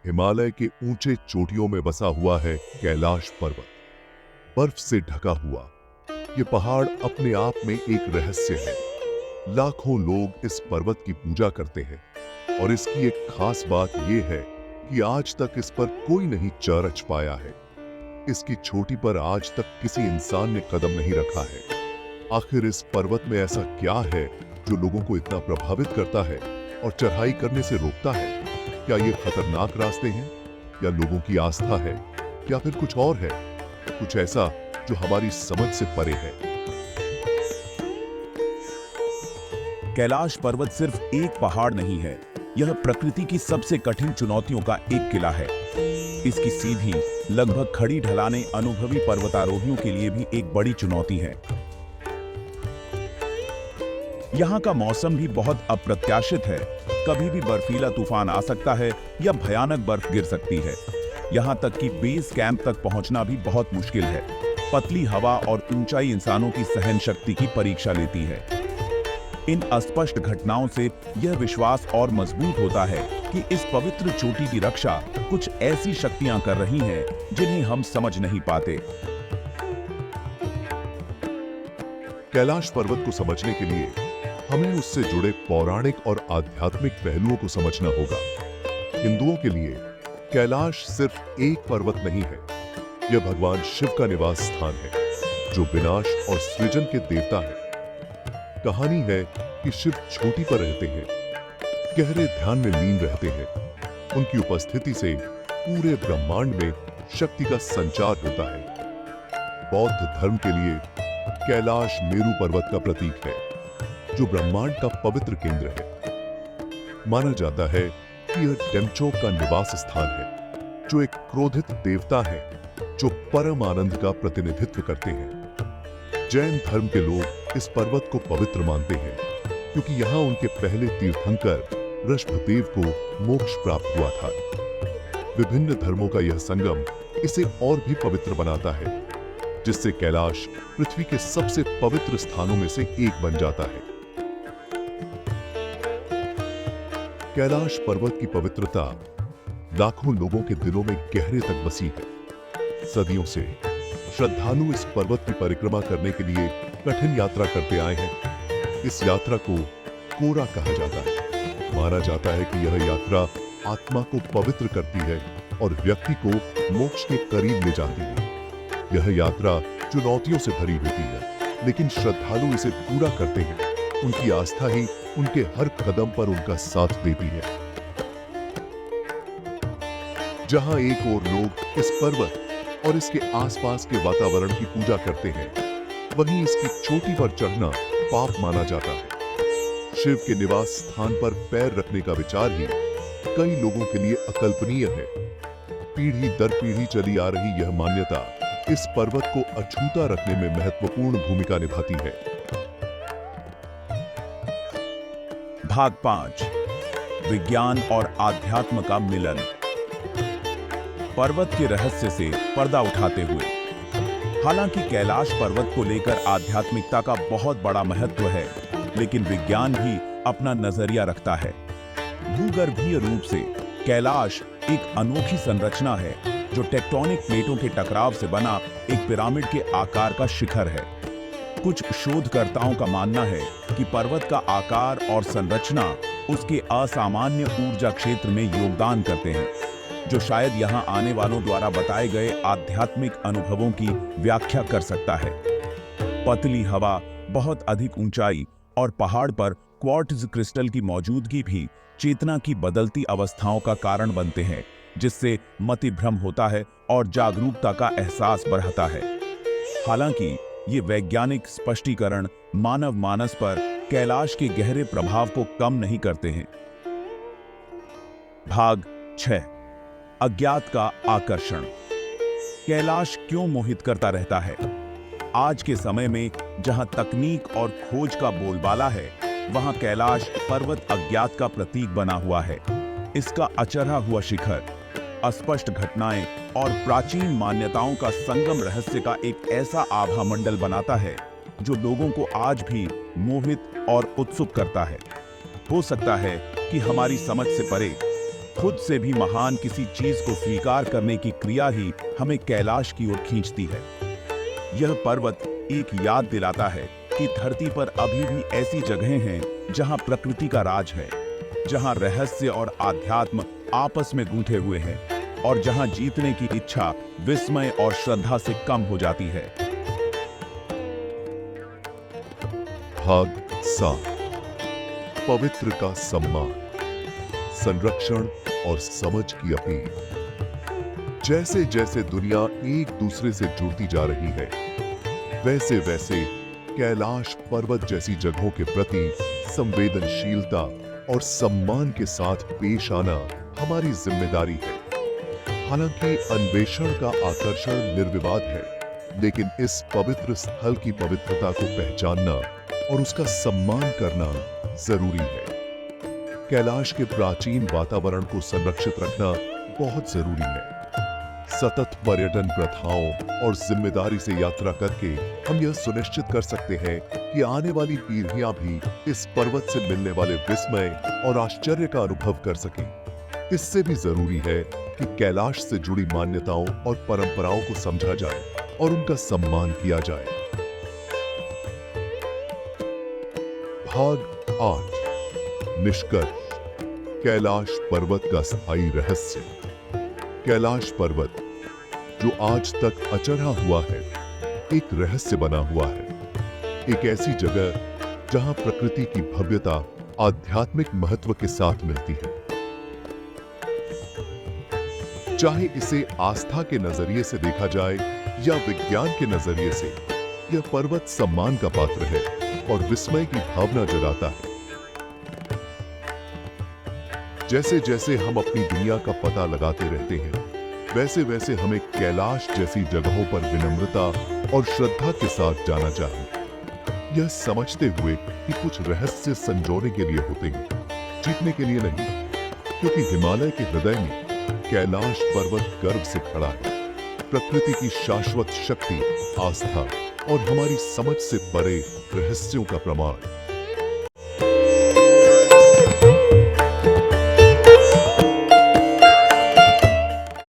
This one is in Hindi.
हिमालय के ऊंचे चोटियों में बसा हुआ है कैलाश पर्वत। बर्फ से ढका हुआ ये पहाड़ अपने आप में एक रहस्य है। लाखों लोग इस पर्वत की पूजा करते हैं और इसकी एक खास बात यह है कि आज तक इस पर कोई नहीं चढ़ पाया है। इसकी चोटी पर आज तक किसी इंसान ने कदम नहीं रखा है। आखिर इस पर्वत में ऐसा क्या है जो लोगों को इतना प्रभावित करता है और चढ़ाई करने से रोकता है? क्या ये खतरनाक रास्ते हैं, या लोगों की आस्था है, या फिर कुछ और है, कुछ ऐसा जो हमारी समझ से परे है? कैलाश पर्वत सिर्फ एक पहाड़ नहीं है, यह प्रकृति की सबसे कठिन चुनौतियों का एक किला है। इसकी सीधी, लगभग खड़ी ढलानें अनुभवी पर्वतारोहियों के लिए भी एक बड़ी चुनौती है। यहाँ का मौसम भी बहुत अप्रत्याशित है। कभी भी बर्फीला तूफान आ सकता है या भयानक बर्फ गिर सकती है। यहाँ तक कि बेस कैंप तक पहुँचना भी बहुत मुश्किल है। पतली हवा और ऊंचाई इंसानों की सहन शक्ति की परीक्षा लेती है। इन अस्पष्ट घटनाओं से यह विश्वास और मजबूत होता है कि इस पवित्र चोटी की रक्षा कुछ ऐसी शक्तियां कर रही हैं जिन्हें हम समझ नहीं पाते। कैलाश पर्वत को समझने के लिए हमें उससे जुड़े पौराणिक और आध्यात्मिक पहलुओं को समझना होगा। हिंदुओं के लिए कैलाश सिर्फ एक पर्वत नहीं है, यह भगवान शिव का निवास स्थान है, जो विनाश और सृजन के देवता है। कहानी है कि शिव चोटी पर रहते हैं, गहरे ध्यान में लीन रहते हैं। उनकी उपस्थिति से पूरे ब्रह्मांड में शक्ति का संचार होता है। बौद्ध धर्म के लिए कैलाश मेरू पर्वत का प्रतीक है, जो ब्रह्मांड का पवित्र केंद्र है। माना जाता है कि यह डेमचोक का निवास स्थान है, जो एक क्रोधित देवता है जो परम आनंद का प्रतिनिधित्व करते हैं। जैन धर्म के लोग इस पर्वत को पवित्र मानते हैं, क्योंकि यहाँ उनके पहले तीर्थंकर ऋषभदेव को मोक्ष प्राप्त हुआ था। विभिन्न धर्मों का यह संगम इसे और भी पवित्र बनाता है, जिससे कैलाश पृथ्वी के सबसे पवित्र स्थानों में से एक बन जाता है। कैलाश पर्वत की पवित्रता लाखों लोगों के दिलों में गहरे तक बसी है। सदियों से श्रद्धालु इस पर्वत की परिक्रमा करने के लिए कठिन यात्रा करते आए हैं। इस यात्रा को कोरा कहा जाता है। माना जाता है कि यह यात्रा आत्मा को पवित्र करती है और व्यक्ति को मोक्ष के करीब ले जाती है। यह यात्रा चुनौतियों से भरी होती है, लेकिन श्रद्धालु इसे पूरा करते हैं। उनकी आस्था ही उनके हर कदम पर उनका साथ देती है। जहां एक ओर लोग इस पर्वत और इसके आसपास के वातावरण की पूजा करते हैं, वहीं इसकी चोटी पर चढ़ना पाप माना जाता है। शिव के निवास स्थान पर पैर रखने का विचार ही कई लोगों के लिए अकल्पनीय है। पीढ़ी दर पीढ़ी चली आ रही यह मान्यता इस पर्वत को अछूता रखने में महत्वपूर्ण भूमिका निभाती है। भाग 5, विज्ञान और आध्यात्म का मिलन। पर्वत के रहस्य से पर्दा उठाते हुए। हालांकि कैलाश पर्वत को लेकर आध्यात्मिकता का बहुत बड़ा महत्व है, लेकिन विज्ञान भी अपना नजरिया रखता है। भूगर्भीय रूप से कैलाश एक अनोखी संरचना है, जो टेक्टोनिक प्लेटों के टकराव से बना एक पिरामिड के आकार का शिखर है। कुछ शोधकर्ताओं का मानना है कि पर्वत का आकार और संरचना उसके असामान्य ऊर्जा क्षेत्र में योगदान करते हैं, जो शायद यहां आने वालों द्वारा बताए गए आध्यात्मिक अनुभवों की व्याख्या कर सकता है। पतली हवा, बहुत अधिक ऊंचाई और पहाड़ पर क्वार्ट्ज क्रिस्टल की मौजूदगी भी चेतना की बदलती अवस्थाओं का कारण बनते हैं, जिससे मतिभ्रम होता है और जागरूकता का एहसास बढ़ता है। हालांकि ये वैज्ञानिक स्पष्टीकरण मानव मानस पर कैलाश के गहरे प्रभाव को कम नहीं करते हैं। भाग 6, अज्ञात का आकर्षण। कैलाश क्यों मोहित करता रहता है? आज के समय में जहां तकनीक और खोज का बोलबाला है, वहां कैलाश पर्वत अज्ञात का प्रतीक बना हुआ है। इसका अचरहा हुआ शिखर, अस्पष्ट घटनाएं और प्राचीन मान्यताओं का संगम रहस्य का एक ऐसा आभा मंडल बनाता है जो लोगों को आज भी मोहित और उत्सुक करता है। हो सकता है कि हमारी समझ से परे खुद से भी महान किसी चीज को स्वीकार करने की क्रिया ही हमें कैलाश की ओर खींचती है। यह पर्वत एक याद दिलाता है कि धरती पर अभी भी ऐसी जगहें हैं जहां प्रकृति का राज है, जहां रहस्य और आध्यात्म आपस में गूंथे हुए हैं और जहां जीतने की इच्छा विस्मय और श्रद्धा से कम हो जाती है। भाग 7 पवित्र का सम्मान, संरक्षण और समझ की अपील। जैसे जैसे दुनिया एक दूसरे से जुड़ती जा रही है, वैसे वैसे कैलाश पर्वत जैसी जगहों के प्रति संवेदनशीलता और सम्मान के साथ पेश आना हमारी जिम्मेदारी है। हालांकि अन्वेषण का आकर्षण निर्विवाद है, लेकिन इस पवित्र स्थल की पवित्रता को पहचानना और उसका सम्मान करना जरूरी है। कैलाश के प्राचीन वातावरण को संरक्षित रखना बहुत जरूरी है। सतत पर्यटन प्रथाओं और जिम्मेदारी से यात्रा करके हम यह सुनिश्चित कर सकते हैं कि आने वाली पीढ़ियां भी इस पर्वत से मिलने वाले विस्मय और आश्चर्य का अनुभव कर सकें। इससे भी जरूरी है कि कैलाश से जुड़ी मान्यताओं और परंपराओं को समझा जाए और उनका सम्मान किया जाए। भाग 8 निष्कर्ष, कैलाश पर्वत का स्थायी रहस्य। कैलाश पर्वत, जो आज तक अचरहा हुआ है, एक रहस्य बना हुआ है। एक ऐसी जगह जहां प्रकृति की भव्यता आध्यात्मिक महत्व के साथ मिलती है। चाहे इसे आस्था के नजरिए से देखा जाए या विज्ञान के नजरिए से, यह पर्वत सम्मान का पात्र है और विस्मय की भावना जगाता है। जैसे जैसे हम अपनी दुनिया का पता लगाते रहते हैं, वैसे वैसे हमें कैलाश जैसी जगहों पर विनम्रता और श्रद्धा के साथ जाना चाहिए। यह समझते हुए कि कुछ रहस्य संजोने के लिए होते हैं, जीतने के लिए नहीं। क्योंकि हिमालय के हृदय में कैलाश पर्वत गर्व से खड़ा है। प्रकृति की शाश्वत शक्ति, आस्था और हमारी समझ से परे रहस्यों का प्रमाण।